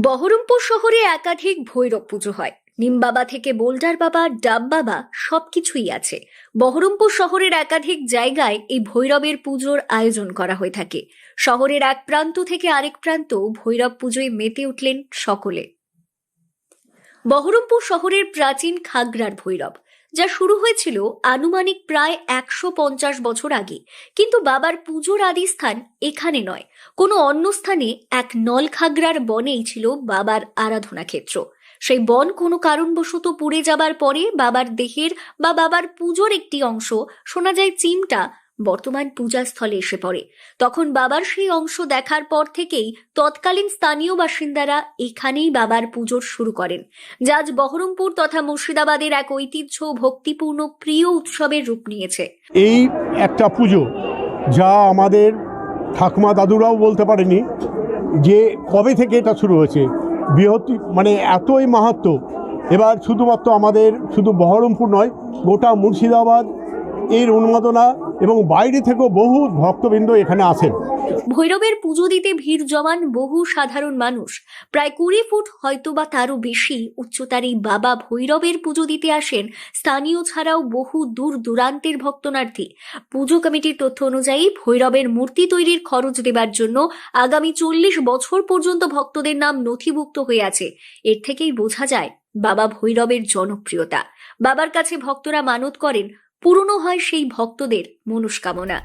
বহরমপুর শহরে একাধিক ভৈরব পুজো হয়। নিম বাবা থেকে বোল্ডার বাবা, ডাব বাবা সবকিছুই আছে। বহরমপুর শহরের একাধিক জায়গায় এই ভৈরবের পুজোর আয়োজন করা হয়ে থাকে। শহরের এক প্রান্ত থেকে আরেক প্রান্ত ভৈরব পুজোয় মেতে উঠলেন সকলে। বহরমপুর শহরের প্রাচীন খাগড়ার ভৈরব, যা শুরু হয়েছিল আনুমানিক প্রায় 150 বছর আগে, কিন্তু বাবার পুজোর আদি স্থান এখানে নয়, কোনো অন্য স্থানে এক নলখাগড়ার বনেই ছিল বাবার আরাধনা ক্ষেত্র। সেই বন কোনো কারণবশত পুড়ে যাবার পরে বাবার দেহের বা বাবার পুজোর একটি অংশ, শোনা যায় চিমটা, বর্তমান পূজাস্থলে এসে পড়ে। তখন বাবার সেই অংশ দেখার পর থেকেই তৎকালীন স্থানীয় বাসিন্দারা এখানেই বাবার পুজোর শুরু করেন, যা আজ বহরমপুর তথা মুর্শিদাবাদের এক ঐতিহ্য ভক্তিপূর্ণ প্রিয় উৎসবের রূপ নিয়েছে। এই একটা পুজো যা আমাদের ঠাকুমা দাদুরাও বলতে পারেনি যে কবে থেকে এটা শুরু হয়েছে। মানে এতই মাহাত্ম্য। এবার শুধুমাত্র আমাদের শুধু বহরমপুর নয়, গোটা মুর্শিদাবাদ এর উন্মাদনা এবং বাইরে থেকেও বহু ভক্তবৃন্দ এখানে আসেন। ভৈরবের পুজো দিতে ভিড় জমান বহু সাধারণ মানুষ। প্রায় 20 ফুট হয়তো বা তারও বেশি উচ্চতার এই বাবা ভৈরবের পুজো দিতে আসেন স্থানীয় ছাড়াও বহু দূর দূরান্তের ভক্তনার্থী। পুজো কমিটির তথ্য অনুযায়ী ভৈরবের মূর্তি তৈরির খরচ দেবার জন্য আগামী 40 বছর পর্যন্ত ভক্তদের নাম নথিভুক্ত হয়ে আছে। এর থেকেই বোঝা যায় বাবা ভৈরবের জনপ্রিয়তা। বাবার কাছে ভক্তরা মানত করেন, পূরণ হয় সেই ভক্তদের মনস্কামনা।